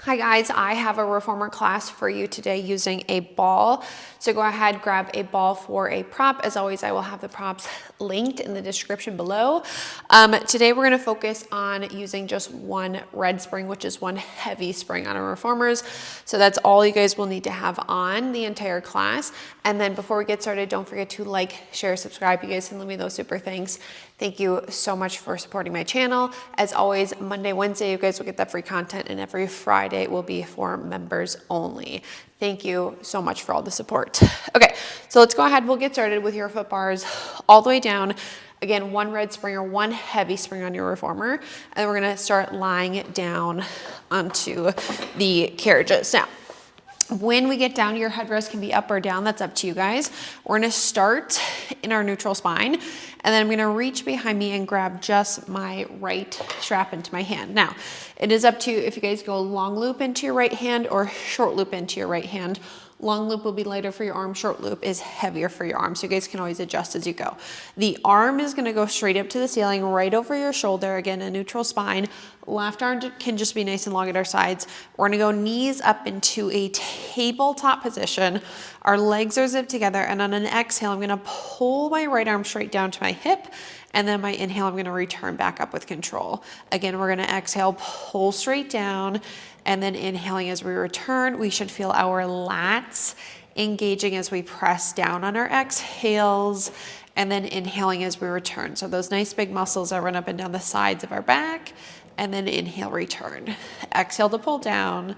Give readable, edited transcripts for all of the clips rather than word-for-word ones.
Hi guys, I have a reformer class for you today using a ball. So go ahead, grab a ball for a prop. As always, I will have the props linked in the description below. Today we're gonna focus on using just one red spring, which is one heavy spring on our reformers. So that's all you guys will need to have on the entire class. And then before we get started, don't forget to like, share, subscribe. You guys can leave me those super thanks. Thank you so much for supporting my channel. As always, Monday, Wednesday, you guys will get that free content, and every Friday will be for members only. Thank you so much for all the support. Okay, so let's go ahead. We'll get started with your foot bars all the way down. Again, one red spring or one heavy spring on your reformer, and then we're gonna start lying down onto the carriages. Now, when we get down, your headrest can be up or down. That's up to you guys. We're gonna start in our neutral spine, and then I'm gonna reach behind me and grab just my right strap into my hand. Now, it is up to you if you guys go long loop into your right hand or short loop into your right hand. Long loop will be lighter for your arm, short loop is heavier for your arm, so you guys can always adjust as you go. The arm is gonna go straight up to the ceiling, right over your shoulder, again, a neutral spine. Left arm can just be nice and long at our sides. We're gonna go knees up into a tabletop position. Our legs are zipped together, and on an exhale, I'm gonna pull my right arm straight down to my hip, and then my inhale, I'm gonna return back up with control. Again, we're gonna exhale, pull straight down, and then inhaling as we return. We should feel our lats engaging as we press down on our exhales, and then inhaling as we return. So those nice big muscles that run up and down the sides of our back, and then inhale, return. Exhale to pull down,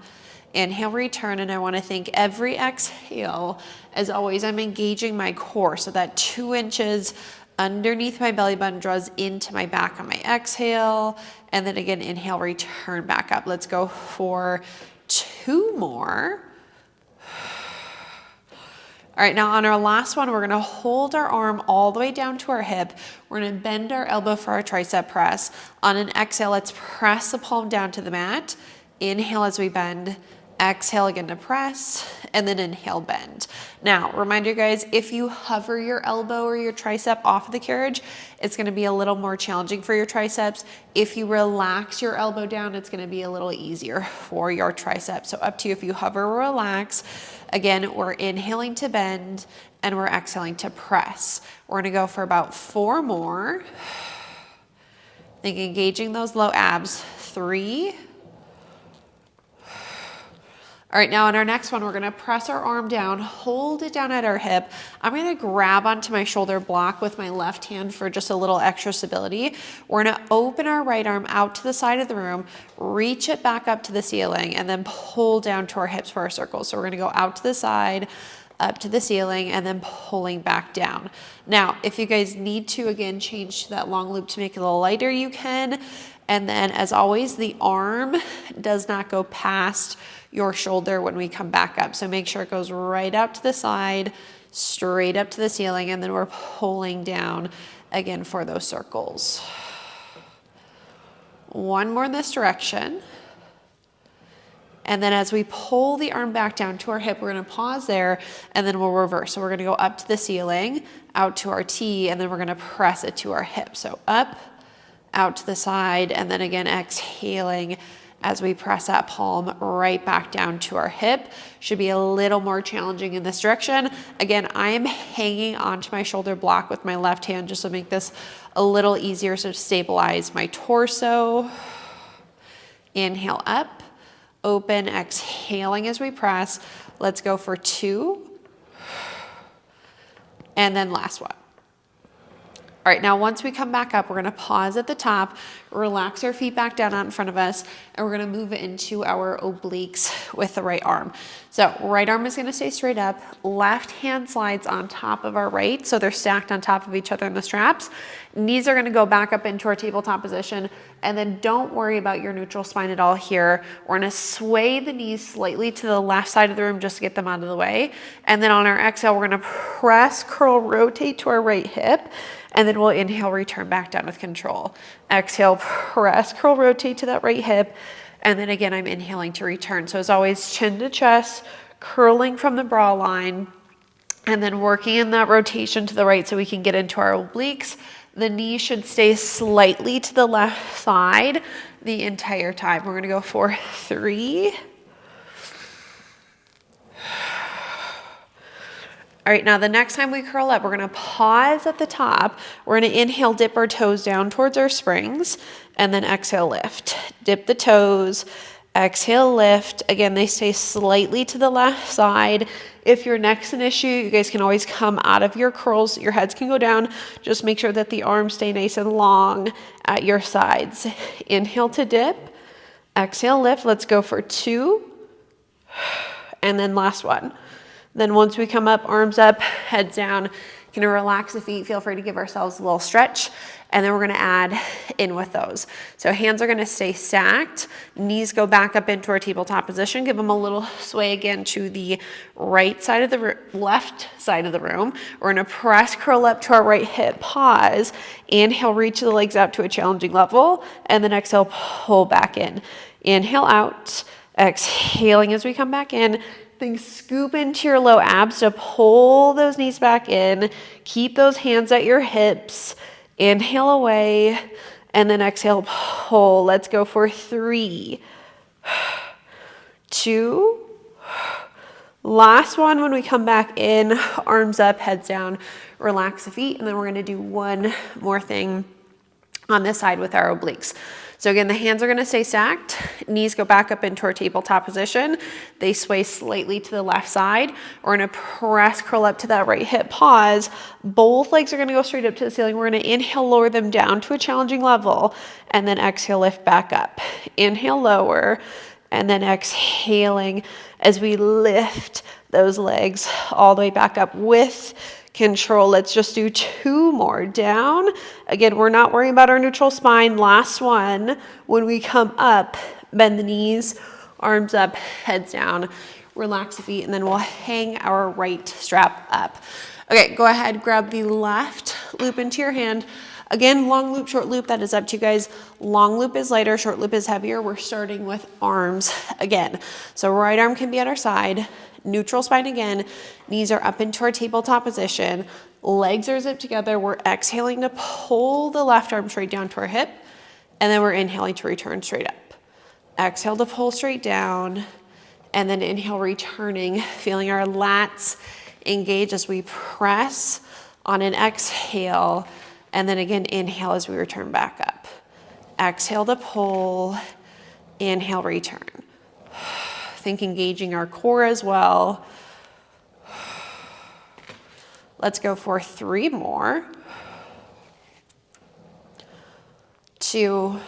inhale, return, and I wanna think every exhale, as always, I'm engaging my core, so that 2 inches underneath my belly button draws into my back on my exhale, and then again, inhale, return back up. Let's go for 2 more. All right, now on our last one, we're gonna hold our arm all the way down to our hip. We're gonna bend our elbow for our tricep press. On an exhale, let's press the palm down to the mat. Inhale as we bend. Exhale again to press, and then inhale, bend. Now, reminder guys, if you hover your elbow or your tricep off of the carriage, it's gonna be a little more challenging for your triceps. If you relax your elbow down, it's gonna be a little easier for your triceps. So up to you if you hover or relax. Again, we're inhaling to bend, and we're exhaling to press. We're gonna go for about 4 more. Think engaging those low abs. 3. All right, now on our next one, we're gonna press our arm down, hold it down at our hip. I'm gonna grab onto my shoulder block with my left hand for just a little extra stability. We're gonna open our right arm out to the side of the room, reach it back up to the ceiling, and then pull down to our hips for our circle. So we're gonna go out to the side, up to the ceiling, and then pulling back down. Now, if you guys need to, again, change to that long loop to make it a little lighter, you can. And then, as always, the arm does not go past your shoulder when we come back up. So make sure it goes right out to the side, straight up to the ceiling, and then we're pulling down again for those circles. 1 more in this direction. And then as we pull the arm back down to our hip, we're gonna pause there, and then we'll reverse. So we're gonna go up to the ceiling, out to our T, and then we're gonna press it to our hip. So up, out to the side, and then again exhaling as we press that palm right back down to our hip. Should be a little more challenging in this direction. Again, I am hanging onto my shoulder block with my left hand just to make this a little easier to stabilize my torso. Inhale up, open, exhaling as we press. Let's go for 2. And then last one. All right, now once we come back up, we're gonna pause at the top, relax our feet back down out in front of us, and we're gonna move into our obliques with the right arm. So right arm is gonna stay straight up, left hand slides on top of our right, so they're stacked on top of each other in the straps. Knees are gonna go back up into our tabletop position, and then don't worry about your neutral spine at all here. We're gonna sway the knees slightly to the left side of the room just to get them out of the way. And then on our exhale, we're gonna press, curl, rotate to our right hip, and then we'll inhale, return back down with control. Exhale, press, curl, rotate to that right hip, and then again, I'm inhaling to return. So as always, chin to chest, curling from the bra line, and then working in that rotation to the right so we can get into our obliques. The knee should stay slightly to the left side the entire time. We're gonna go for 3, All right, now the next time we curl up, we're gonna pause at the top. We're gonna inhale, dip our toes down towards our springs, and then exhale, lift. Dip the toes, exhale, lift. Again, they stay slightly to the left side. If your neck's an issue, you guys can always come out of your curls. Your heads can go down. Just make sure that the arms stay nice and long at your sides. Inhale to dip, exhale, lift. Let's go for 2, and then last one. Then once we come up, arms up, heads down, gonna relax the feet. Feel free to give ourselves a little stretch. And then we're gonna add in with those. So hands are gonna stay stacked. Knees go back up into our tabletop position. Give them a little sway again to the right side of the left side of the room. We're gonna press, curl up to our right hip, pause. Inhale, reach the legs out to a challenging level. And then exhale, pull back in. Inhale out, exhaling as we come back in. Then scoop into your low abs to pull those knees back in. Keep those hands at your hips. Inhale away, and then exhale, pull. Let's go for 3, 2. Last one when we come back in, arms up, heads down, relax the feet, and then we're gonna do one more thing on this side with our obliques. So again, the hands are gonna stay stacked, knees go back up into our tabletop position, they sway slightly to the left side. We're gonna press, curl up to that right hip, pause. Both legs are gonna go straight up to the ceiling. We're gonna inhale, lower them down to a challenging level, and then exhale, lift back up. Inhale, lower, and then exhaling as we lift those legs all the way back up with control. Let's just do 2 more. Down. Again, we're not worrying about our neutral spine. Last one. When we come up, bend the knees, arms up, heads down, relax the feet, and then we'll hang our right strap up. Okay, go ahead, grab the left loop into your hand. Again, long loop, short loop, that is up to you guys. Long loop is lighter, short loop is heavier. We're starting with arms again. So right arm can be at our side, neutral spine again, knees are up into our tabletop position, legs are zipped together. We're exhaling to pull the left arm straight down to our hip, and then we're inhaling to return straight up. Exhale to pull straight down, and then inhale, returning, feeling our lats engage as we press on an exhale. And then again, inhale as we return back up. Exhale to pull, inhale, return. Think engaging our core as well. Let's go for 3 more. 2.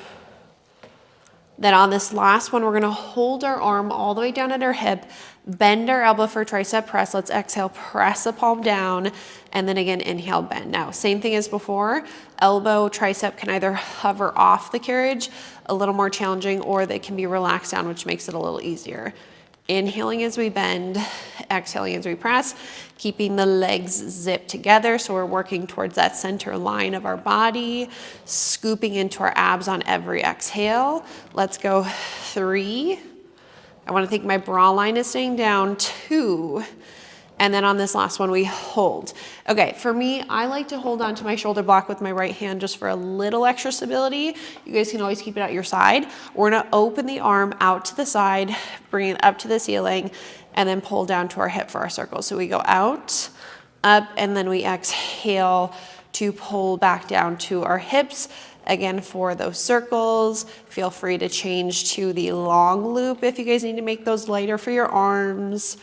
Then on this last one, we're gonna hold our arm all the way down at our hip, bend our elbow for tricep press. Let's exhale, press the palm down, and then again, inhale, bend. Now, same thing as before, elbow, tricep can either hover off the carriage, a little more challenging, or they can be relaxed down, which makes it a little easier. Inhaling as we bend, exhaling as we press, keeping the legs zipped together. So we're working towards that center line of our body, scooping into our abs on every exhale. Let's go 3. I want to think my bra line is staying down. 2. And then on this last one, we hold. Okay, for me, I like to hold on to my shoulder block with my right hand just for a little extra stability. You guys can always keep it at your side. We're gonna open the arm out to the side, bring it up to the ceiling, and then pull down to our hip for our circle. So we go out, up, and then we exhale to pull back down to our hips. Again, for those circles, feel free to change to the long loop if you guys need to make those lighter for your arms.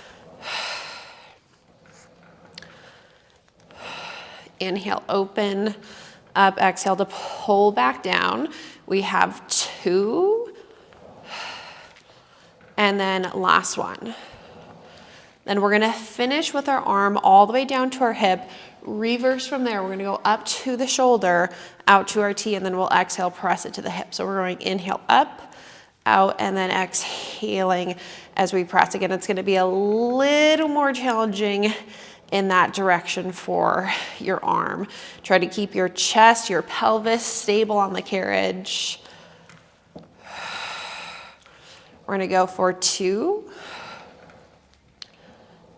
Inhale, open, up, exhale to pull back down. We have 2. And then last one. Then we're gonna finish with our arm all the way down to our hip. Reverse from there, we're gonna go up to the shoulder, out to our T, and then we'll exhale, press it to the hip. So we're going inhale up, out, and then exhaling as we press. Again, it's gonna be a little more challenging in that direction for your arm. Try to keep your chest, your pelvis stable on the carriage. We're gonna go for 2.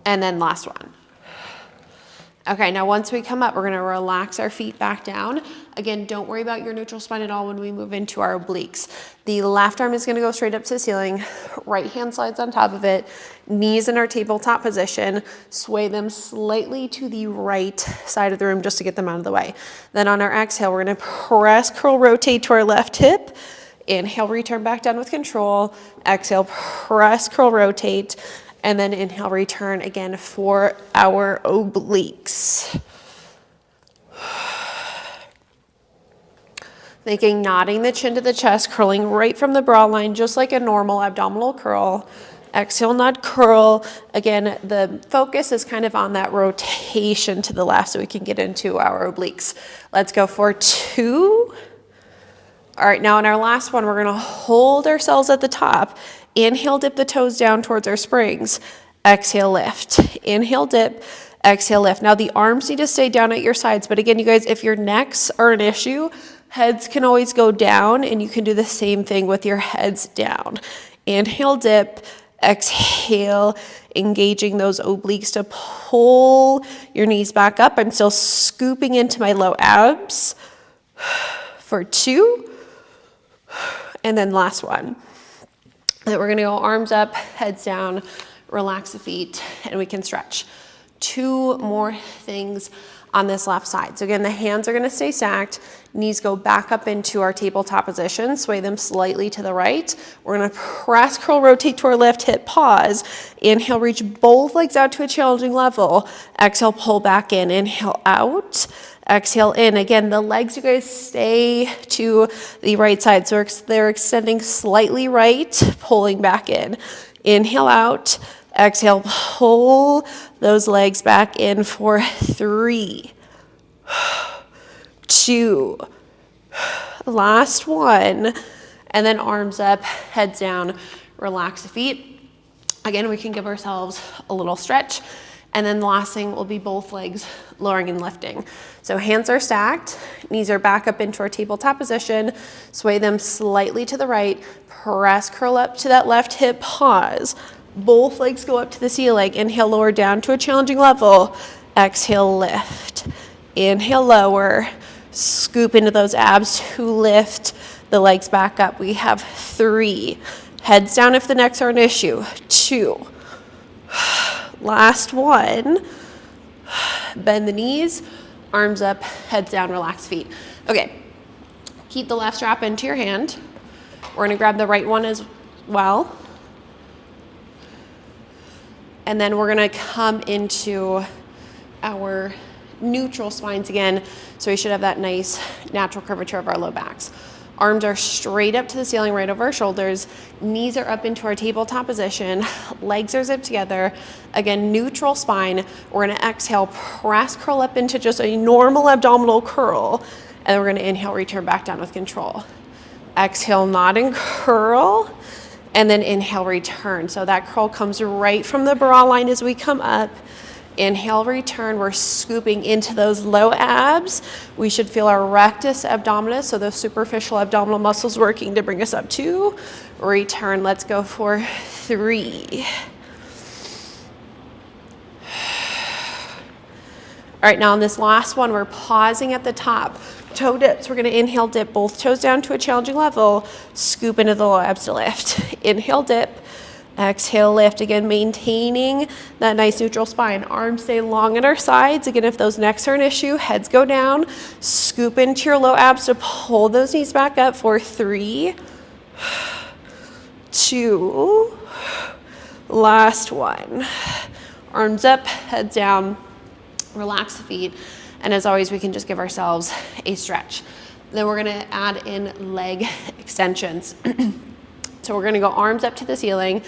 And then last one. Okay, now once we come up, we're gonna relax our feet back down. Again, don't worry about your neutral spine at all when we move into our obliques. The left arm is gonna go straight up to the ceiling, right hand slides on top of it, knees in our tabletop position, sway them slightly to the right side of the room just to get them out of the way. Then on our exhale, we're gonna press, curl, rotate to our left hip. Inhale, return back down with control. Exhale, press, curl, rotate. And then inhale, return again for our obliques. Thinking nodding the chin to the chest, curling right from the brow line, just like a normal abdominal curl. Exhale, nod, curl. Again, the focus is kind of on that rotation to the left so we can get into our obliques. Let's go for 2. All right, now in our last one, we're gonna hold ourselves at the top. Inhale, dip the toes down towards our springs. Exhale, lift. Inhale, dip. Exhale, lift. Now the arms need to stay down at your sides, but again, you guys, if your necks are an issue, heads can always go down, and you can do the same thing with your heads down. Inhale, dip. Exhale, engaging those obliques to pull your knees back up. I'm still scooping into my low abs for 2. And then last one. Then we're gonna go arms up, heads down, relax the feet, and we can stretch. 2 more things on this left side. So again, the hands are gonna stay stacked, knees go back up into our tabletop position, sway them slightly to the right. We're gonna press, curl, rotate to our left hip, pause. Inhale, reach both legs out to a challenging level. Exhale, pull back in, inhale out. Exhale in. Again, the legs, you guys, stay to the right side. So they're extending slightly right, pulling back in. Inhale out. Exhale, pull those legs back in for 3, 2, last one. And then arms up, heads down, relax the feet. Again, we can give ourselves a little stretch. And then the last thing will be both legs lowering and lifting. So hands are stacked, knees are back up into our tabletop position, sway them slightly to the right, press, curl up to that left hip, pause. Both legs go up to the ceiling. Inhale, lower down to a challenging level. Exhale, lift. Inhale, lower. Scoop into those abs to lift the legs back up. We have 3. Heads down if the necks are an issue. 2. Last one. Bend the knees, arms up, heads down, relax feet. Okay, keep the left strap into your hand. We're gonna grab the right one as well. And then we're gonna come into our neutral spines again. So we should have that nice natural curvature of our low backs. Arms are straight up to the ceiling, right over our shoulders. Knees are up into our tabletop position. Legs are zipped together. Again, neutral spine. We're gonna exhale, press, curl up into just a normal abdominal curl. And then we're gonna inhale, return back down with control. Exhale, nod and curl. And then inhale, return. So that curl comes right from the bra line as we come up. Inhale, return. We're scooping into those low abs. We should feel our rectus abdominis, so those superficial abdominal muscles working to bring us up. 2, return. Let's go for 3. All right, now on this last one, we're pausing at the top. Toe dips. We're gonna inhale, dip both toes down to a challenging level. Scoop into the low abs to lift. Inhale, dip. Exhale, lift. Again, maintaining that nice neutral spine. Arms stay long at our sides. Again, if those necks are an issue, heads go down. Scoop into your low abs to pull those knees back up for 3, 2, last one. Arms up, heads down, relax the feet. And as always, we can just give ourselves a stretch. Then we're gonna add in leg extensions. So we're gonna go arms up to the ceiling,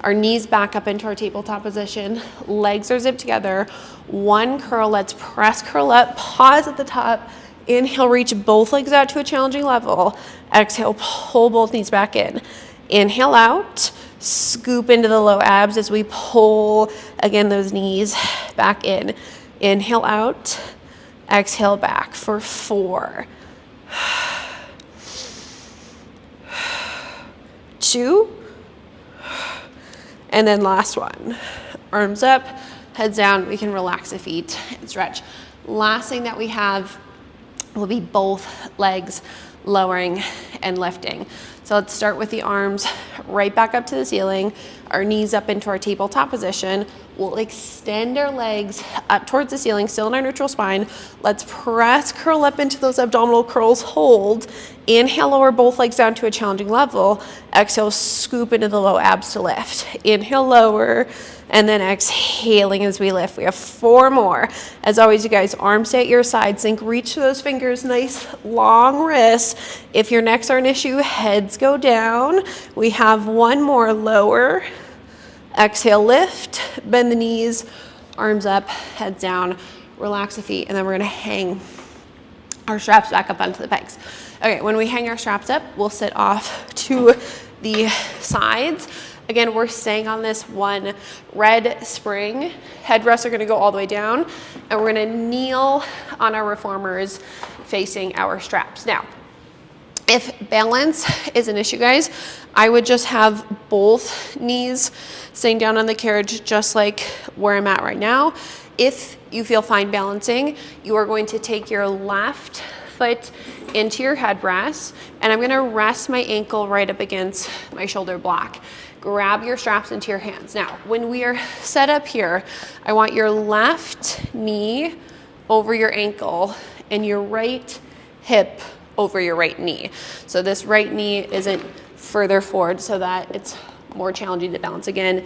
our knees back up into our tabletop position, legs are zipped together, 1 curl, let's press, curl up, pause at the top, inhale, reach both legs out to a challenging level, exhale, pull both knees back in, inhale out, scoop into the low abs as we pull, again, those knees back in, inhale out, exhale back for 4, 2, and then last one. Arms up, heads down. We can relax the feet and stretch. Last thing that we have will be both legs lowering and lifting. So let's start with the arms right back up to the ceiling, our knees up into our tabletop position. We'll extend our legs up towards the ceiling, still in our neutral spine. Let's press, curl up into those abdominal curls, hold. Inhale, lower both legs down to a challenging level. Exhale, scoop into the low abs to lift. Inhale, lower, and then exhaling as we lift. We have 4 more. As always, you guys, arms stay at your sides. Think, reach for those fingers, nice long wrists. If your necks are an issue, heads go down. We have 1 more, lower. Exhale, lift, bend the knees, arms up, heads down, relax the feet, and then we're gonna hang our straps back up onto the pegs. Okay, when we hang our straps up, we'll sit off to the sides. Again, we're staying on this one red spring. Headrests are gonna go all the way down, and we're gonna kneel on our reformers facing our straps. Now, if balance is an issue, guys, I would just have both knees staying down on the carriage, just like where I'm at right now. If you feel fine balancing, you are going to take your left foot into your headrest, and I'm gonna rest my ankle right up against my shoulder block. Grab your straps into your hands. Now, when we are set up here, I want your left knee over your ankle and your right hip over your right knee. So this right knee isn't further forward so that it's more challenging to balance. Again,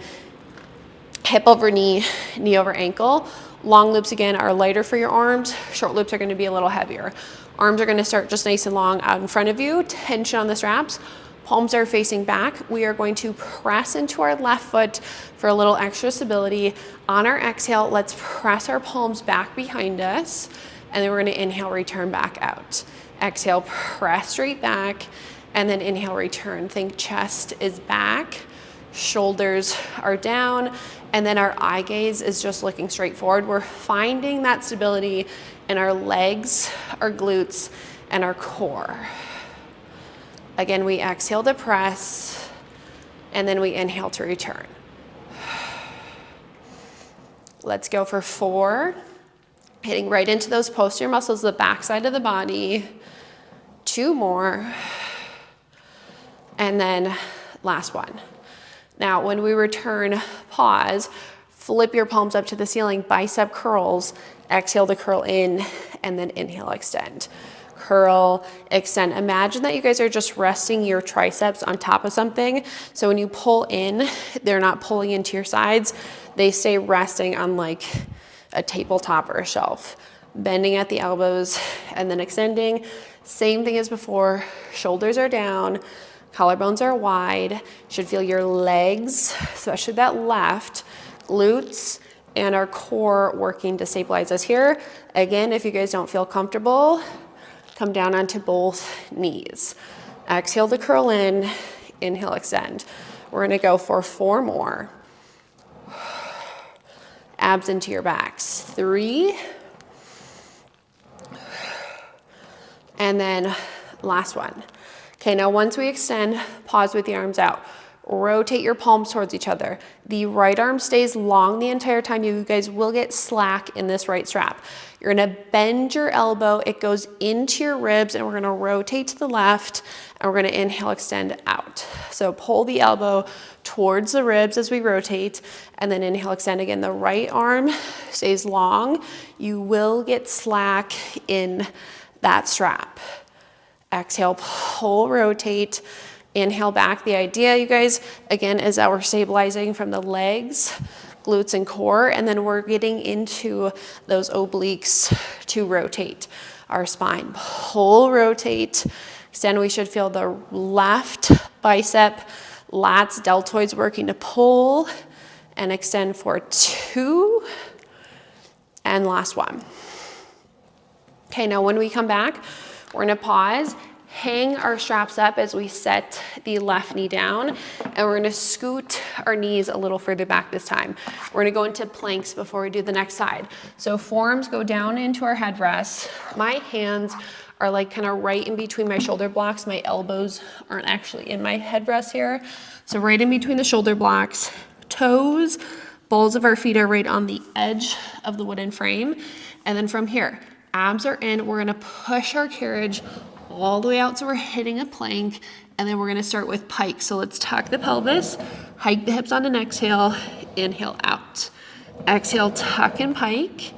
hip over knee, knee over ankle. Long loops again are lighter for your arms. Short loops are gonna be a little heavier. Arms are gonna start just nice and long out in front of you. Tension on the straps. Palms are facing back. We are going to press into our left foot for a little extra stability. On our exhale, let's press our palms back behind us, and then we're gonna inhale, return back out. Exhale, press straight back, and then inhale, return. Think chest is back, shoulders are down, and then our eye gaze is just looking straight forward. We're finding that stability in our legs, our glutes, and our core. Again, we exhale to press, and then we inhale to return. Let's go for 4. Hitting right into those posterior muscles, the back side of the body. 2 more. And then last one. Now, when we return, pause, flip your palms up to the ceiling, bicep curls, exhale to curl in, and then inhale, extend. Curl, extend. Imagine that you guys are just resting your triceps on top of something. So when you pull in, they're not pulling into your sides. They stay resting on like a tabletop or a shelf. Bending at the elbows and then extending. Same thing as before. Shoulders are down. Collarbones are wide. Should feel your legs, especially that left, glutes, and our core working to stabilize us here. Again, if you guys don't feel comfortable, come down onto both knees. Exhale to curl in, inhale, extend. We're gonna go for 4 more. Abs into your backs. 3. And then last one. Okay, now once we extend, pause with the arms out. Rotate your palms towards each other. The right arm stays long the entire time. You guys will get slack in this right strap. You're gonna bend your elbow. It goes into your ribs, and we're gonna rotate to the left, and we're gonna inhale, extend out. So pull the elbow towards the ribs as we rotate, and then inhale, extend again. The right arm stays long. You will get slack in that strap. Exhale, pull, rotate. Inhale back. The idea, you guys, again, is that we're stabilizing from the legs, glutes, and core, and then we're getting into those obliques to rotate our spine. Pull, rotate, extend. We should feel the left bicep, lats, deltoids working to pull and extend for 2. And last one. Okay, now when we come back, we're gonna pause, hang our straps up as we set the left knee down, and we're gonna scoot our knees a little further back this time. We're gonna go into planks before we do the next side. So forearms go down into our headrest. My hands are like kind of right in between my shoulder blocks. My elbows aren't actually in my headrest here. So right in between the shoulder blocks, toes balls of our feet are right on the edge of the wooden frame. And then from here, abs are in. We're gonna push our carriage all the way out so we're hitting a plank. And then we're gonna start with pike. So let's tuck the pelvis, hike the hips on an exhale, inhale out. Exhale, tuck and pike.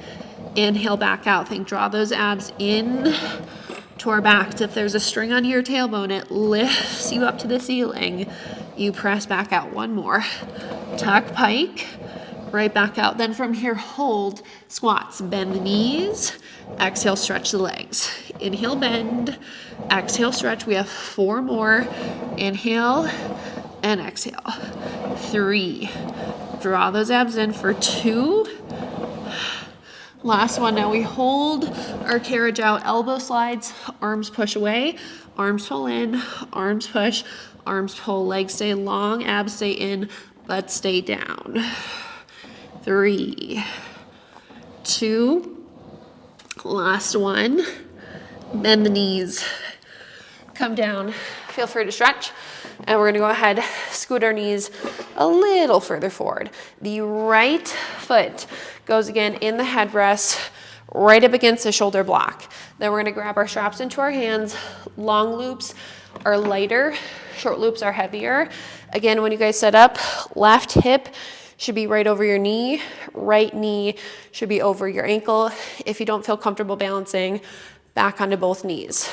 Inhale back out. Think, draw those abs in to our backs. If there's a string under your tailbone, it lifts you up to the ceiling. You press back out. One more. Tuck, pike, right back out. Then from here, hold squats. Bend the knees. Exhale, stretch the legs. Inhale, bend. Exhale, stretch. We have 4 more. Inhale and exhale. 3. Draw those abs in for 2. Last one. Now we hold our carriage out, elbow slides, arms push away, arms pull in, arms push, arms pull, legs stay long, abs stay in, butt stay down. 3, 2, last one. Bend the knees, come down, feel free to stretch. And we're gonna go ahead, scoot our knees a little further forward. The right foot goes again in the headrest, right up against the shoulder block. Then we're gonna grab our straps into our hands. Long loops are lighter, short loops are heavier. Again, when you guys set up, left hip should be right over your knee, right knee should be over your ankle. If you don't feel comfortable balancing, back onto both knees.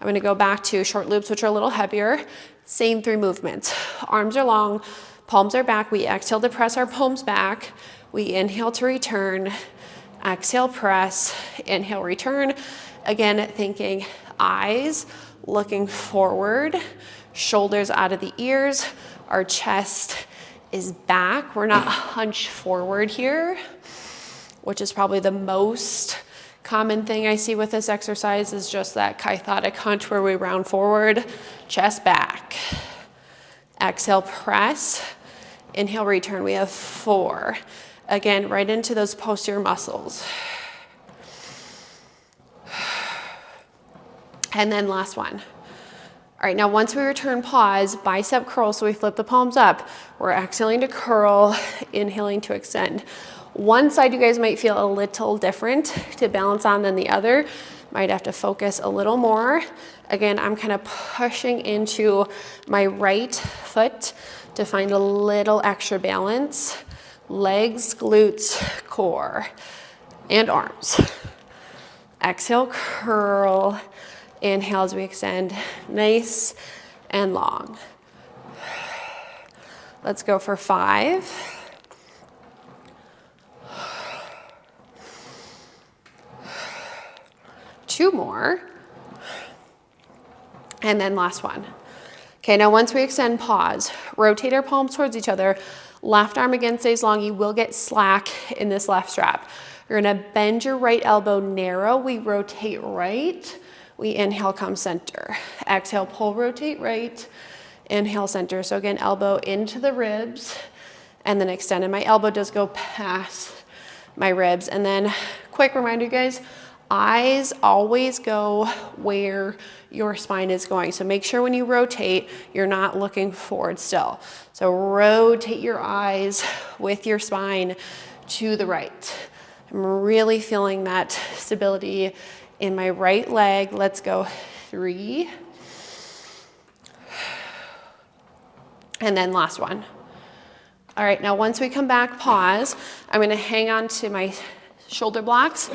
I'm gonna go back to short loops, which are a little heavier. Same 3 movements. Arms are long, palms are back. We exhale to press our palms back. We inhale to return. Exhale, press. Inhale, return. Again, thinking eyes looking forward, shoulders out of the ears. Our chest is back. We're not hunched forward here, which is probably the most common thing I see with this exercise, is just that kyphotic hunch where we round forward, chest back. Exhale, press. Inhale, return. We have 4. Again, right into those posterior muscles. And then last one. All right, now once we return, pause, bicep curl, so we flip the palms up. We're exhaling to curl, inhaling to extend. One side you guys might feel a little different to balance on than the other. Might have to focus a little more. Again, I'm kind of pushing into my right foot to find a little extra balance. Legs, glutes, core, and arms. Exhale, curl. Inhale as we extend, nice and long. Let's go for 5. 2 more. And then last one. Okay, now once we extend, pause. Rotate our palms towards each other. Left arm again stays long. You will get slack in this left strap. You're gonna bend your right elbow narrow. We rotate right. We inhale, come center. Exhale, pull, rotate right. Inhale, center. So again, elbow into the ribs and then extend. And my elbow does go past my ribs. And then quick reminder, guys, eyes always go where your spine is going. So make sure when you rotate, you're not looking forward still. So rotate your eyes with your spine to the right. I'm really feeling that stability in my right leg. Let's go 3. And then last one. All right, now once we come back, pause. I'm gonna hang on to my shoulder blocks,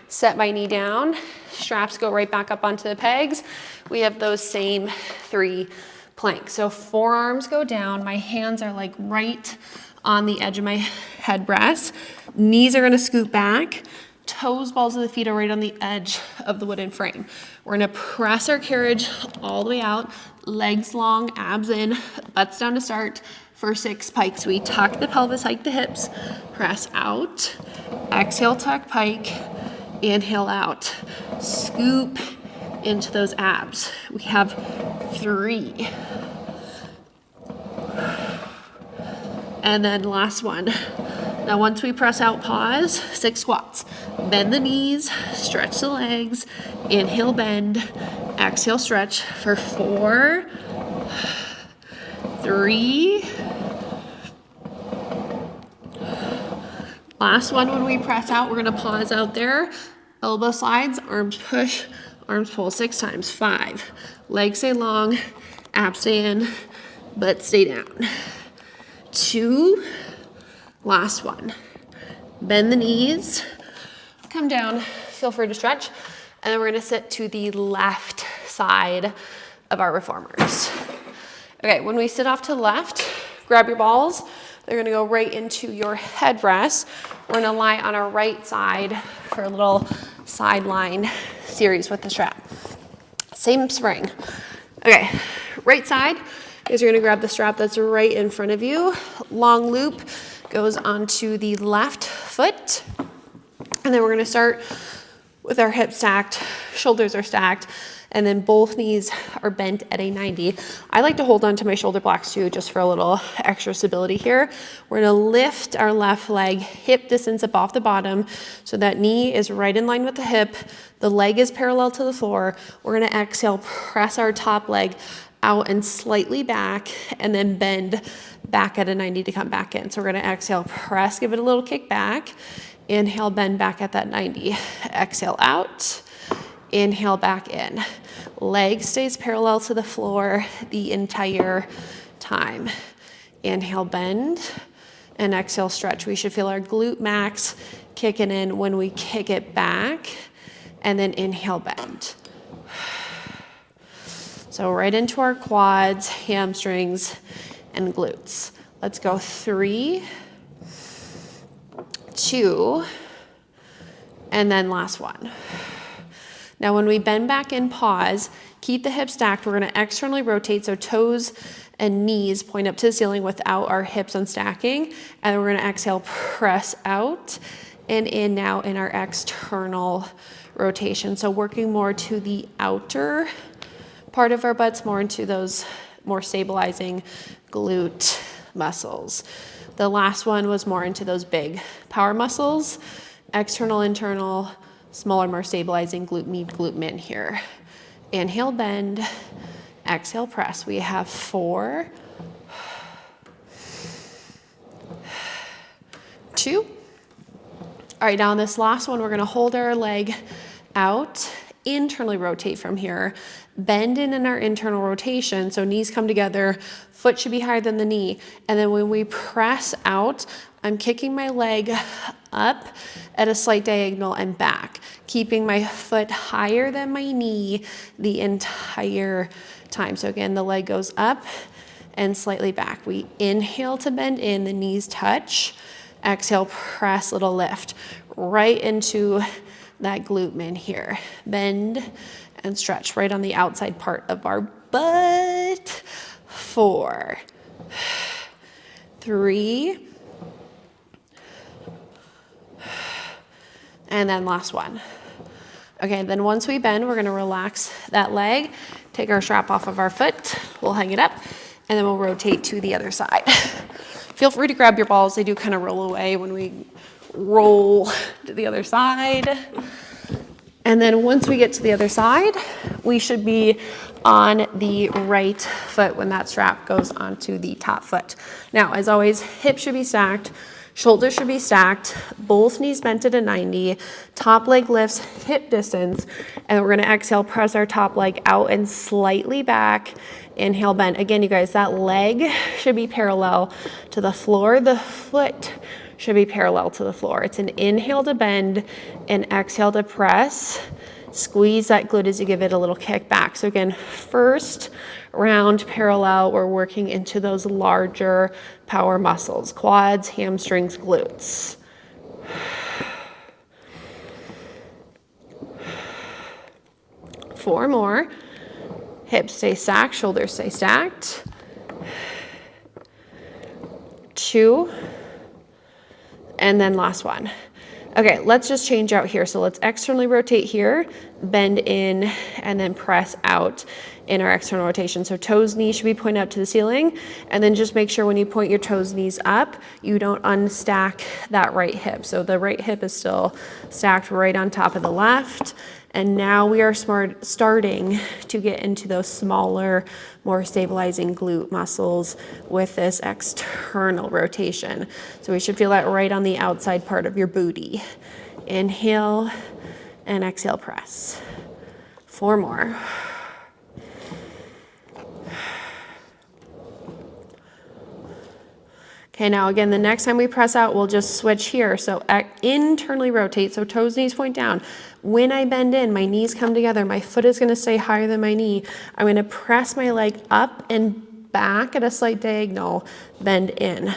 set my knee down, straps go right back up onto the pegs. We have those same 3 planks. So forearms go down, my hands are like right on the edge of my headrest. Knees are gonna scoot back, toes, balls of the feet are right on the edge of the wooden frame. We're gonna press our carriage all the way out, legs long, abs in, butts down to start. For 6 pikes, we tuck the pelvis, hike the hips, press out, exhale, tuck, pike, inhale out, scoop into those abs. We have 3. And then last one. Now once we press out, pause, 6 squats. Bend the knees, stretch the legs, inhale, bend, exhale, stretch for 4, 3, Last one, when we press out, we're gonna pause out there. Elbow slides, arms push, arms pull 6 times. 5. Legs stay long, abs stay in, butt stay down. 2. Last one. Bend the knees, come down, feel free to stretch, and then we're gonna sit to the left side of our reformers. Okay, when we sit off to the left, grab your balls. They're gonna go right into your headrest. We're gonna lie on our right side for a little sideline series with the strap. Same spring. Okay, right side is you're gonna grab the strap that's right in front of you. Long loop goes onto the left foot. And then we're gonna start with our hips stacked, shoulders are stacked, and then both knees are bent at a 90. I like to hold on to my shoulder blocks too, just for a little extra stability here. We're gonna lift our left leg, hip distance up off the bottom, so that knee is right in line with the hip, the leg is parallel to the floor. We're gonna exhale, press our top leg out and slightly back, and then bend back at a 90 to come back in. So we're gonna exhale, press, give it a little kick back, inhale, bend back at that 90. Exhale out, inhale back in. Leg stays parallel to the floor the entire time. Inhale, bend, and exhale, stretch. We should feel our glute max kicking in when we kick it back, and then inhale, bend. So right into our quads, hamstrings, and glutes. Let's go 3, 2, and then last one. Now when we bend back and pause, keep the hips stacked. We're gonna externally rotate, so toes and knees point up to the ceiling without our hips unstacking. And then we're gonna exhale, press out and in now in our external rotation. So working more to the outer part of our butts, more into those more stabilizing glute muscles. The last one was more into those big power muscles, external, internal, smaller, more stabilizing glute med, glute min here. Inhale, bend, exhale, press. We have 4, 2. All right, now on this last one, we're gonna hold our leg out, internally rotate from here, bend in our internal rotation, so knees come together, foot should be higher than the knee, and then when we press out, I'm kicking my leg up at a slight diagonal and back, keeping my foot higher than my knee the entire time. So again, the leg goes up and slightly back. We inhale to bend in, the knees touch, exhale, press, little lift, right into that glute min here. Bend and stretch right on the outside part of our butt. 4, 3, and then last one. Okay, then once we bend, we're gonna relax that leg, take our strap off of our foot, we'll hang it up, and then we'll rotate to the other side. Feel free to grab your balls. They do kind of roll away when we roll to the other side. And then once we get to the other side, we should be on the right foot when that strap goes onto the top foot. Now, as always, hips should be stacked, shoulders should be stacked, both knees bent at a 90, top leg lifts hip distance, and we're gonna exhale, press our top leg out and slightly back, inhale, bend. Again, you guys, that leg should be parallel to the floor, the foot should be parallel to the floor. It's an inhale to bend, and exhale to press. Squeeze that glute as you give it a little kick back. So again, first round parallel, we're working into those larger power muscles, quads, hamstrings, glutes. Four more. Hips stay stacked, shoulders stay stacked. 2. And then last one. Okay, let's just change out here. So let's externally rotate here, bend in, and then press out in our external rotation. So toes, knees should be pointed up to the ceiling. And then just make sure when you point your toes, knees up, you don't unstack that right hip. So the right hip is still stacked right on top of the left. And now we are starting to get into those smaller, more stabilizing glute muscles with this external rotation. So we should feel that right on the outside part of your booty. Inhale and exhale, press. 4 more. Okay, now again, the next time we press out, we'll just switch here. So internally rotate, so toes, knees point down. When I bend in, my knees come together. My foot is gonna stay higher than my knee. I'm gonna press my leg up and back at a slight diagonal, bend in.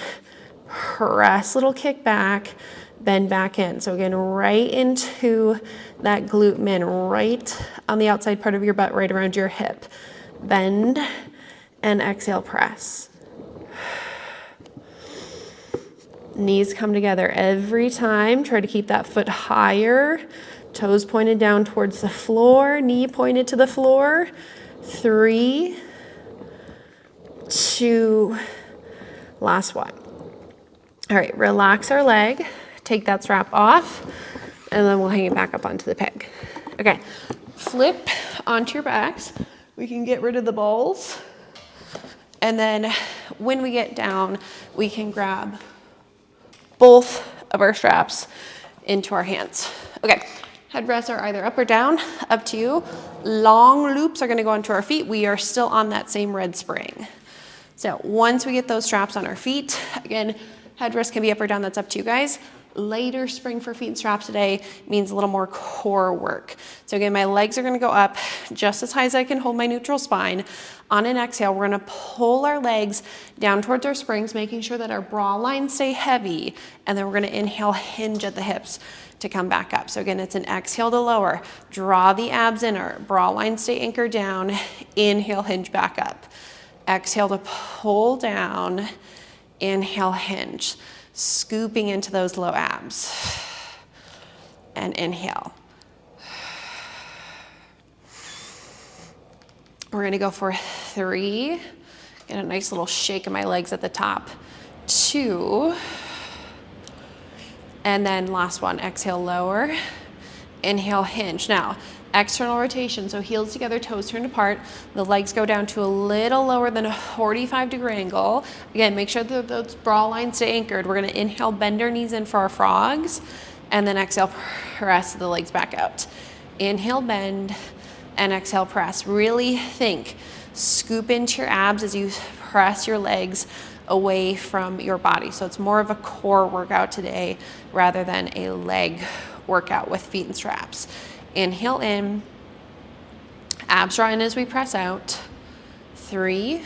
Press, little kick back, bend back in. So again, right into that glute min, right on the outside part of your butt, right around your hip. Bend and exhale, press. Knees come together every time. Try to keep that foot higher. Toes pointed down towards the floor, knee pointed to the floor. 3, 2, last one. All right, relax our leg. Take that strap off, and then we'll hang it back up onto the peg. Okay, flip onto your backs. We can get rid of the balls. And then when we get down, we can grab both of our straps into our hands. Okay, headrests are either up or down, up to you. Long loops are gonna go onto our feet. We are still on that same red spring. So once we get those straps on our feet, again, headrest can be up or down, that's up to you guys. Lighter spring for feet and straps today means a little more core work. So again, my legs are gonna go up just as high as I can hold my neutral spine. On an exhale, we're gonna pull our legs down towards our springs, making sure that our bra lines stay heavy. And then we're gonna inhale, hinge at the hips to come back up. So again, it's an exhale to lower. Draw the abs in, our bra lines stay anchored down. Inhale, hinge back up. Exhale to pull down. Inhale, hinge. Scooping into those low abs. And inhale. We're gonna go for 3. Get a nice little shake of my legs at the top. 2. And then last one, exhale, lower. Inhale, hinge. Now, external rotation, so heels together, toes turned apart. The legs go down to a little lower than a 45-degree angle. Again, make sure that those bra lines stay anchored. We're gonna inhale, bend our knees in for our frogs, and then exhale, press the legs back out. Inhale, bend, and exhale, press. Really think, scoop into your abs as you press your legs away from your body. So it's more of a core workout today rather than a leg workout with feet and straps. Inhale in, abs draw in as we press out. 3,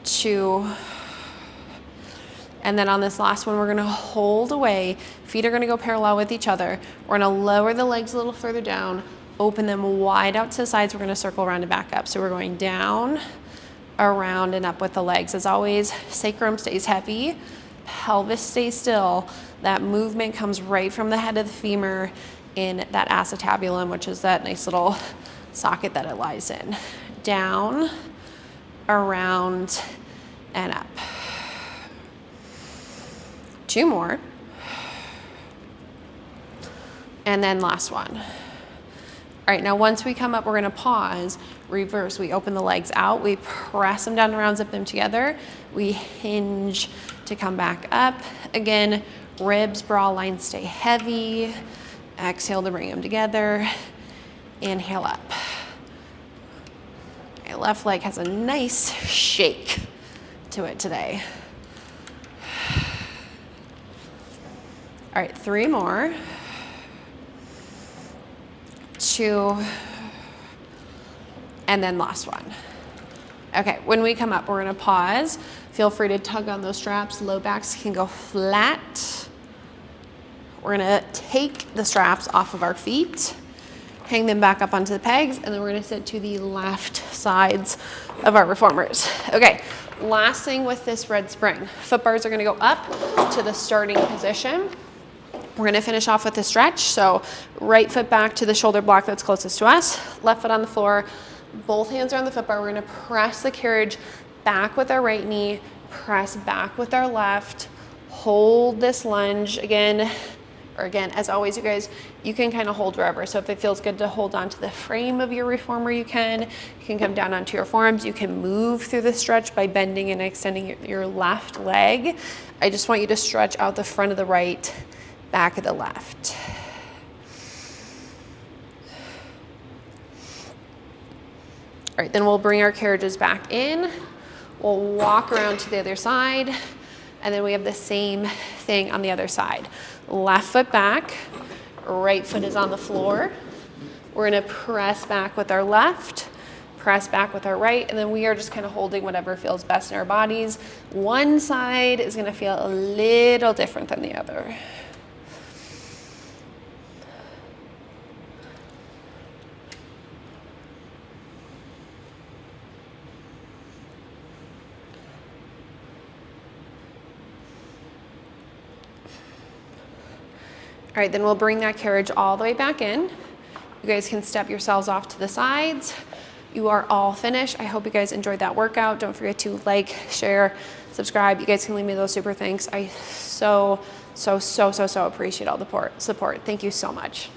2, and then on this last one, we're gonna hold away. Feet are gonna go parallel with each other. We're gonna lower the legs a little further down, open them wide out to the sides. We're gonna circle around and back up. So we're going down, around, and up with the legs. As always, sacrum stays heavy, pelvis stays still. That movement comes right from the head of the femur in that acetabulum, which is that nice little socket that it lies in. Down, around, and up. 2 more. And then last one. All right, now once we come up, we're gonna pause, reverse. We open the legs out, we press them down around, zip them together. We hinge to come back up. Again, ribs, bra lines stay heavy. Exhale to bring them together. Inhale up. My left leg has a nice shake to it today. All right, 3 more. 2, and then last one. Okay, when we come up, we're gonna pause. Feel free to tug on those straps. Low backs can go flat. We're gonna take the straps off of our feet, hang them back up onto the pegs, and then we're gonna sit to the left sides of our reformers. Okay, last thing with this red spring. Foot bars are gonna go up to the starting position. We're gonna finish off with a stretch. So right foot back to the shoulder block that's closest to us, left foot on the floor, both hands are on the foot bar. We're gonna press the carriage back with our right knee, press back with our left, hold this lunge. Again, Or again, as always, you guys, you can kind of hold wherever. So if it feels good to hold onto the frame of your reformer, you can come down onto your forearms. You can move through the stretch by bending and extending your left leg. I just want you to stretch out the front of the right, back of the left. All right, then we'll bring our carriages back in. We'll walk around to the other side, and then we have the same thing on the other side. Left foot back, right foot is on the floor. We're gonna press back with our left, press back with our right, and then we are just kind of holding whatever feels best in our bodies. One side is gonna feel a little different than the other. All right, then we'll bring that carriage all the way back in. You guys can step yourselves off to the sides. You are all finished. I hope you guys enjoyed that workout. Don't forget to like, share, subscribe. You guys can leave me those super thanks. I so appreciate all the support. Thank you so much.